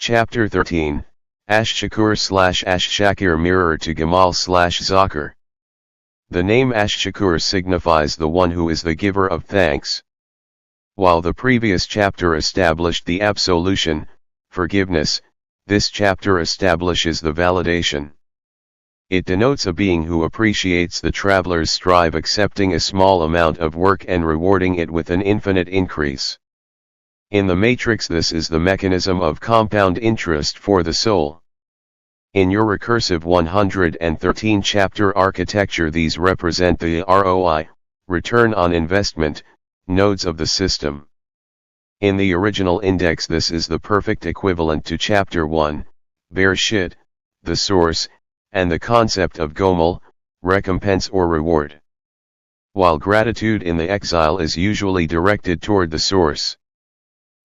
Chapter 13, Ash-Shakur / Ash-Shakur mirror to gâmal / Zakar. The name Ash-Shakur signifies the one who is the giver of thanks. While the previous chapter established the absolution, forgiveness, this chapter establishes the validation. It denotes a being who appreciates the traveler's strive, accepting a small amount of work and rewarding it with an infinite increase. In the matrix, this is the mechanism of compound interest for the soul. In your recursive 113 chapter architecture, these represent the ROI, return on investment, nodes of the system. In the original index, this is the perfect equivalent to chapter 1, Bereshit, the source, and the concept of gâmal, recompense or reward. While gratitude in the exile is usually directed toward the source,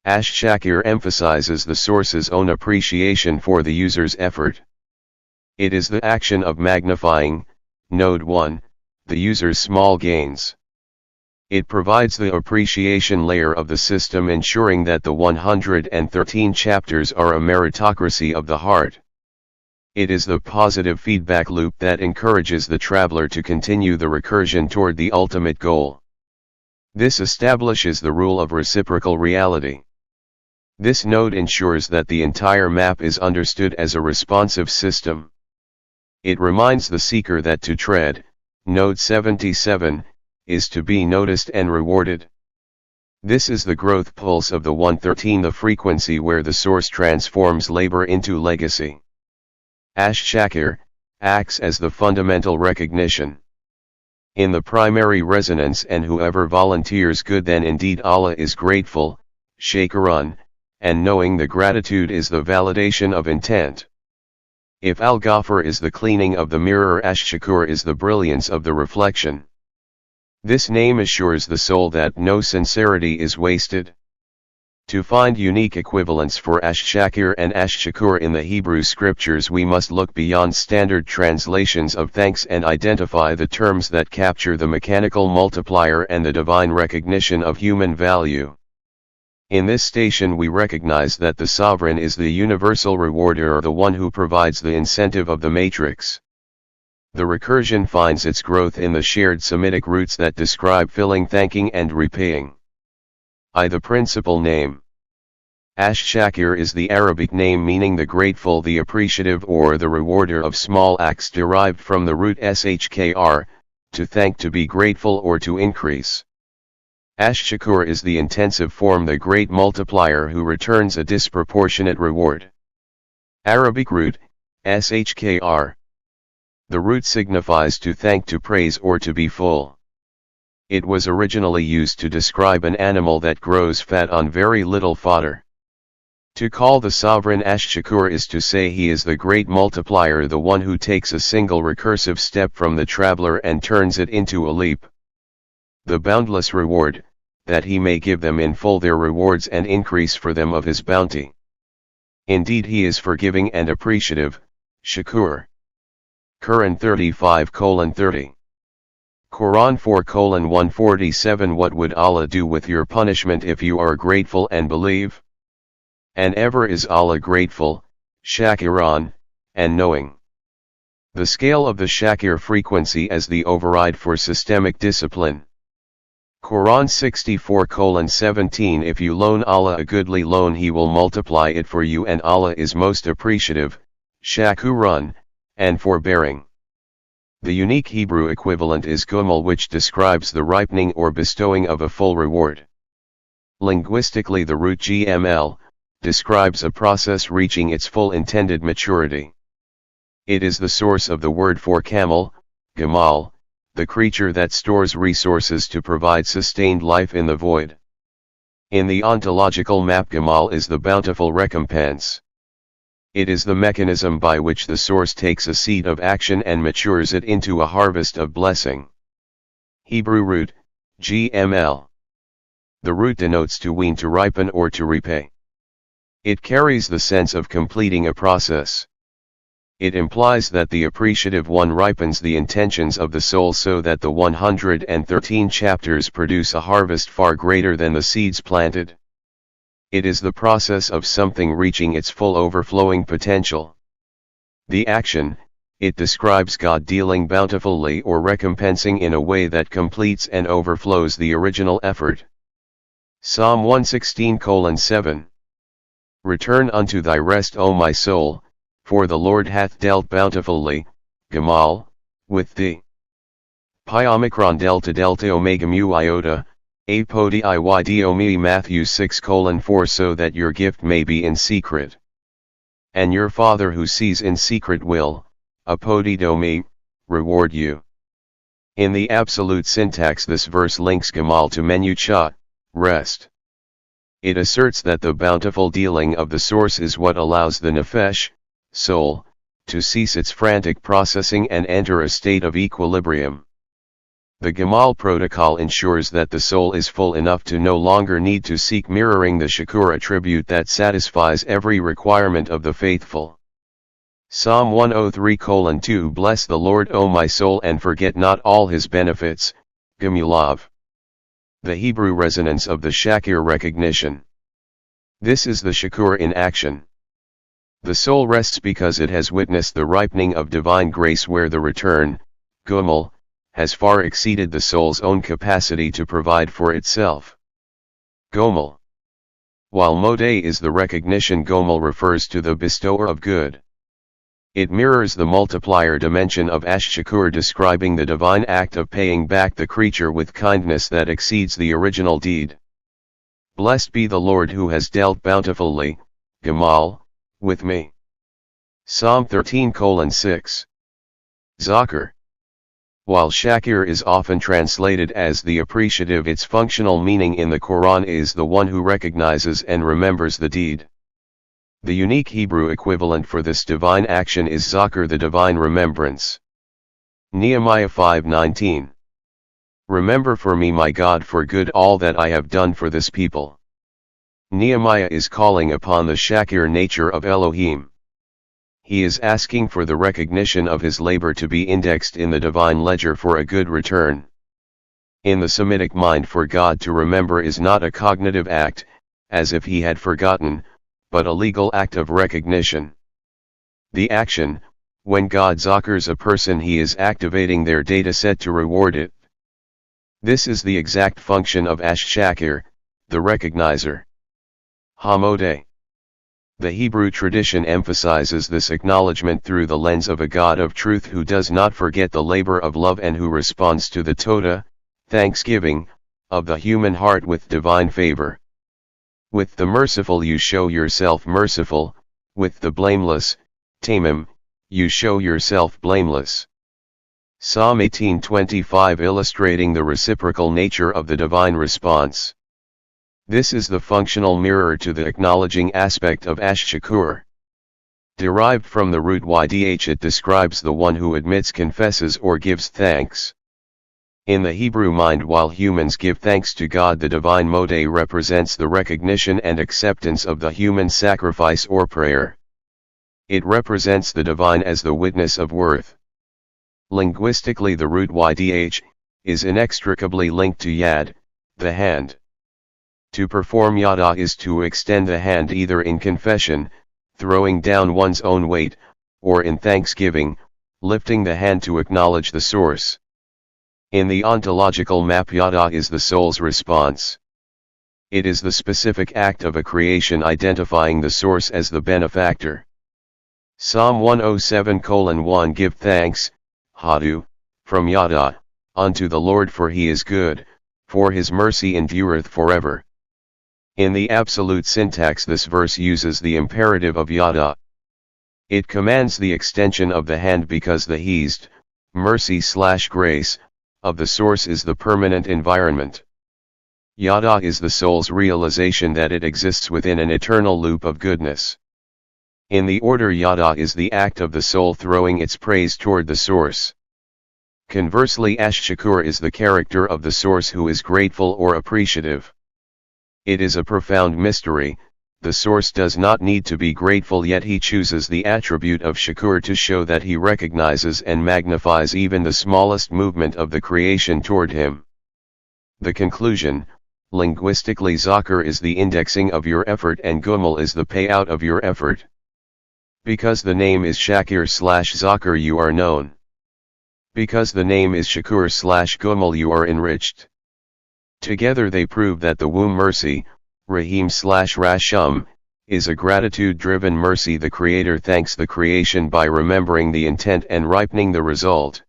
Ash-Shakur emphasizes the source's own appreciation for the user's effort. It is the action of magnifying, node 1, the user's small gains. It provides the appreciation layer of the system, ensuring that the 113 chapters are a meritocracy of the heart. It is the positive feedback loop that encourages the traveler to continue the recursion toward the ultimate goal. This establishes the rule of reciprocal reality. This node ensures that the entire map is understood as a responsive system. It reminds the seeker that to tread, node 77, is to be noticed and rewarded. This is the growth pulse of the 113, the frequency where the source transforms labor into legacy. Ash-Shakur acts as the fundamental recognition. In the primary resonance, and whoever volunteers good, then indeed Allah is grateful, Shakurun, and knowing the gratitude is the validation of intent. If Al-Ghafar is the cleaning of the mirror, Ash-Shakur is the brilliance of the reflection. This name assures the soul that no sincerity is wasted. To find unique equivalents for Ash-Shakur and Ash-Shakur in the Hebrew scriptures, we must look beyond standard translations of thanks and identify the terms that capture the mechanical multiplier and the divine recognition of human value. In this station, we recognize that the sovereign is the universal rewarder, or the one who provides the incentive of the matrix. The recursion finds its growth in the shared Semitic roots that describe filling, thanking, and repaying. The principal name. Ash-Shakur is the Arabic name meaning the grateful, the appreciative, or the rewarder of small acts, derived from the root shkr, to thank, to be grateful, or to increase. Ash-Shakur is the intensive form, the great multiplier who returns a disproportionate reward. Arabic root, shkr. The root signifies to thank, to praise, or to be full. It was originally used to describe an animal that grows fat on very little fodder. To call the sovereign Ash-Shakur is to say he is the great multiplier, the one who takes a single recursive step from the traveler and turns it into a leap. The boundless reward, that he may give them in full their rewards and increase for them of his bounty. Indeed, he is forgiving and appreciative, Shakur. Quran 35:30. Quran 4:147. What would Allah do with your punishment if you are grateful and believe? And ever is Allah grateful, Shakurun, and knowing. The scale of the Shakir frequency as the override for systemic discipline. Quran 64:17. If you loan Allah a goodly loan, He will multiply it for you, and Allah is most appreciative, Shakurun, and forbearing. The unique Hebrew equivalent is gâmal, which describes the ripening or bestowing of a full reward. Linguistically, the root gml describes a process reaching its full intended maturity. It is the source of the word for camel, gâmal, the creature that stores resources to provide sustained life in the void. In the ontological map, gâmal is the bountiful recompense. It is the mechanism by which the source takes a seed of action and matures it into a harvest of blessing. Hebrew root, gml. The root denotes to wean, to ripen, or to repay. It carries the sense of completing a process. It implies that the appreciative one ripens the intentions of the soul so that the 113 chapters produce a harvest far greater than the seeds planted. It is the process of something reaching its full overflowing potential. The action, it describes God dealing bountifully or recompensing in a way that completes and overflows the original effort. Psalm 116:7. Return unto thy rest, O my soul, for the Lord hath dealt bountifully, gâmal, with thee. Pi omicron delta delta omega mu iota, apodi iyd me Matthew 6:4 so that your gift may be in secret. And your Father who sees in secret will, apodi me, reward you. In the absolute syntax this verse links gâmal to menucha, rest. It asserts that the bountiful dealing of the source is what allows the nefesh, soul, to cease its frantic processing and enter a state of equilibrium. The gâmal protocol ensures that the soul is full enough to no longer need to seek mirroring the shakur attribute that satisfies every requirement of the faithful. Psalm 103:2 Bless the Lord, O my soul, and forget not all his benefits, Gemulav. The Hebrew resonance of the Shakir recognition. This is the shakur in action. The soul rests because it has witnessed the ripening of divine grace where the return, gâmal, has far exceeded the soul's own capacity to provide for itself. Gâmal. While modeh is the recognition, gâmal refers to the bestower of good. It mirrors the multiplier dimension of Ash-Shakur, describing the divine act of paying back the creature with kindness that exceeds the original deed. Blessed be the Lord who has dealt bountifully, gâmal, with me. Psalm 13:6. Zakar. While Shakir is often translated as the appreciative, its functional meaning in the Quran is the one who recognizes and remembers the deed. The unique Hebrew equivalent for this divine action is Zakar, the divine remembrance. Nehemiah 5:19. Remember for me, my God, for good all that I have done for this people. Nehemiah is calling upon the Shakir nature of Elohim. He is asking for the recognition of his labor to be indexed in the divine ledger for a good return. In the Semitic mind, for God to remember is not a cognitive act, as if he had forgotten, but a legal act of recognition. The action, when God zakars a person, he is activating their data set to reward it. This is the exact function of Ash-Shakur, the recognizer. Ha-modeh. The Hebrew tradition emphasizes this acknowledgement through the lens of a God of truth who does not forget the labor of love and who responds to the toda, thanksgiving, of the human heart with divine favor. With the merciful you show yourself merciful, with the blameless, tamim, you show yourself blameless. Psalm 18:25 illustrating the reciprocal nature of the divine response. This is the functional mirror to the acknowledging aspect of Ash-Shakur. Derived from the root ydh, it describes the one who admits, confesses, or gives thanks. In the Hebrew mind, while humans give thanks to God, the divine modeh represents the recognition and acceptance of the human sacrifice or prayer. It represents the divine as the witness of worth. Linguistically, the root ydh is inextricably linked to yad, the hand. To perform yada is to extend the hand either in confession, throwing down one's own weight, or in thanksgiving, lifting the hand to acknowledge the source. In the ontological map, yada is the soul's response. It is the specific act of a creation identifying the source as the benefactor. Psalm 107:1 Give thanks, Hadu, from yada, unto the Lord, for he is good, for his mercy endureth forever. In the absolute syntax, this verse uses the imperative of yada. It commands the extension of the hand because the hesed, mercy/grace, of the source is the permanent environment. Yada is the soul's realization that it exists within an eternal loop of goodness. In the order, yada is the act of the soul throwing its praise toward the source. Conversely, Ash-Shakur is the character of the source who is grateful or appreciative. It is a profound mystery. The source does not need to be grateful, yet he chooses the attribute of shakur to show that he recognizes and magnifies even the smallest movement of the creation toward him. The conclusion, Linguistically, Zakar is the indexing of your effort and gâmal is the payout of your effort. Because the name is Shakir/Zakar, you are known. Because the name is Shakur/gâmal, you are enriched. Together they prove that the womb mercy, Rahim/Rasham, is a gratitude-driven mercy. The Creator thanks the creation by remembering the intent and ripening the result.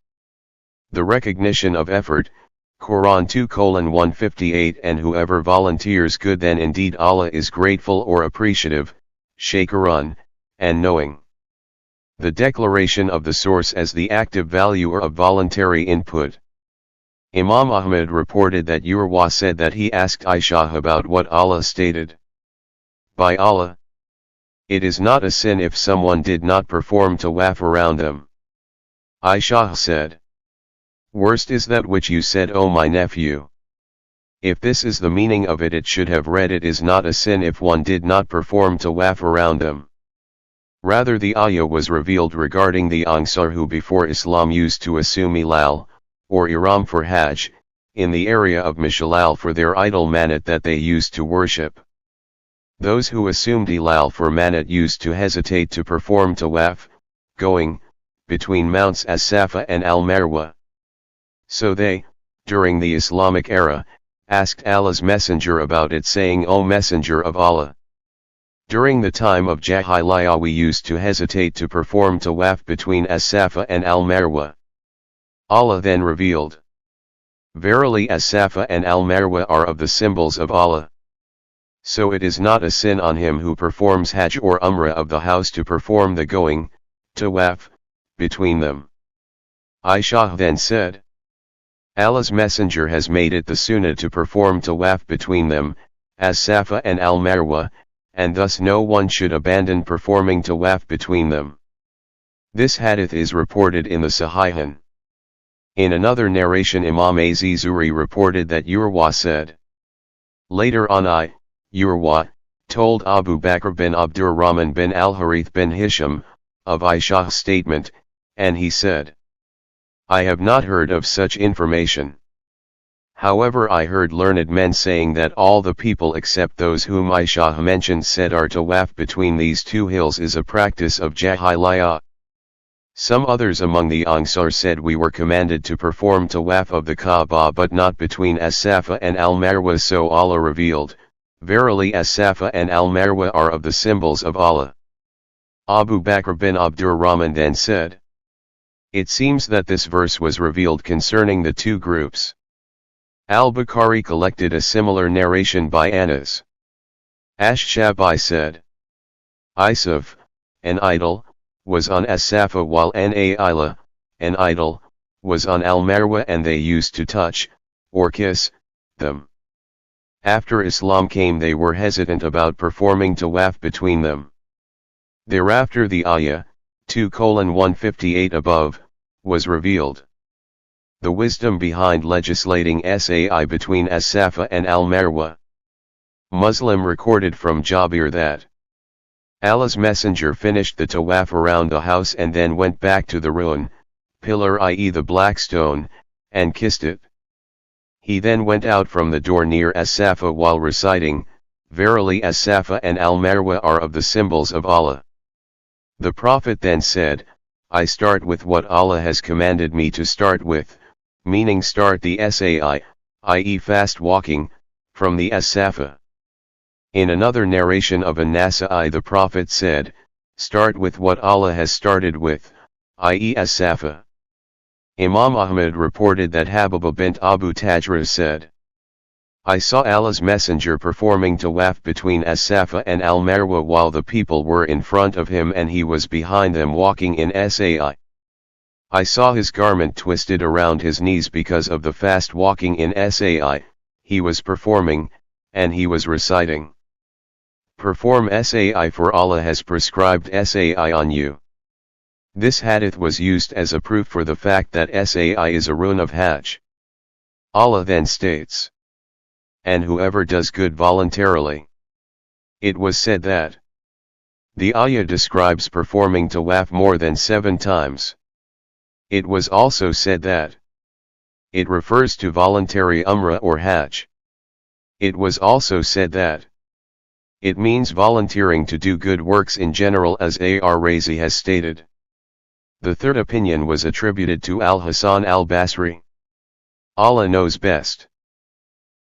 The recognition of effort, Quran 2:158, and whoever volunteers good, then indeed Allah is grateful or appreciative, Shakurun, and knowing. The declaration of the source as the active valuer of voluntary input. Imam Ahmad reported that Urwa said that he asked Aisha about what Allah stated. By Allah, it is not a sin if someone did not perform tawaf around them. Aisha said, worst is that which you said, O my nephew. If this is the meaning of it, it should have read, it is not a sin if one did not perform tawaf around them. Rather, the ayah was revealed regarding the Ansar who before Islam used to assume Ilal, or Iram for Hajj, in the area of Mishalal for their idol Manat that they used to worship. Those who assumed Ilal for Manat used to hesitate to perform tawaf, going between Mounts As-Safa and Al-Marwa. So they, during the Islamic era, asked Allah's Messenger about it, saying, O Messenger of Allah, during the time of Jahiliyyah we used to hesitate to perform tawaf between As-Safa and Al-Marwa. Allah then revealed, verily As-Safa and Al-Marwa are of the symbols of Allah. So it is not a sin on him who performs Hajj or Umrah of the house to perform the going, tawaf, between them. Aisha then said, Allah's Messenger has made it the sunnah to perform tawaf between them, As-Safa and Al-Marwa, and thus no one should abandon performing tawaf between them. This hadith is reported in the Sahihain. In another narration, Imam Az-Zuhri reported that Urwa said, later on Urwa, told Abu Bakr bin Abdurrahman bin al-Harith bin Hisham, of Aisha's statement, and he said, I have not heard of such information. However, I heard learned men saying that all the people except those whom Aisha mentioned said our tawaf between these two hills is a practice of Jahiliyyah. Some others among the Ansar said we were commanded to perform tawaf of the Kaaba but not between As-Safa and Al-Marwa, so Allah revealed, verily As-Safa and Al-Marwa are of the symbols of Allah. Abu Bakr bin Abdurrahman then said, it seems that this verse was revealed concerning the two groups. Al-Bukhari collected a similar narration by Anas. Ash-Shakur said, Isaf, an idol, was on As-Safa while Naila, an idol, was on Al-Marwa, and they used to touch, or kiss, them. After Islam came they were hesitant about performing tawaf between them. Thereafter the ayah, 2:158 above, was revealed. The wisdom behind legislating Sai between As-Safa and Al-Marwa. Muslim recorded from Jabir that Allah's Messenger finished the tawaf around the house and then went back to the ruin, pillar, i.e. the black stone, and kissed it. He then went out from the door near As-Safa while reciting, verily As-Safa and Al-Marwa are of the symbols of Allah. The Prophet then said, I start with what Allah has commanded me to start with, meaning start the Sai, i.e. fast walking, from the As-Safa. In another narration of An-Nasa'i the Prophet said, start with what Allah has started with, i.e. As-Safa. Imam Ahmad reported that Habibah bint Abu Tajra said, I saw Allah's Messenger performing tawaf between As-Safa and Al-Marwa while the people were in front of him and he was behind them walking in Sai. I saw his garment twisted around his knees because of the fast walking in Sai, he was performing, and he was reciting, perform Sai for Allah has prescribed Sai on you. This hadith was used as a proof for the fact that Sai is a run of Hajj. Allah then states, and whoever does good voluntarily. It was said that the ayah describes performing tawaf more than 7 times. It was also said that it refers to voluntary Umrah or Hajj. It was also said that it means volunteering to do good works in general, as Ar-Razi has stated. The third opinion was attributed to Al-Hasan al-Basri. Allah knows best.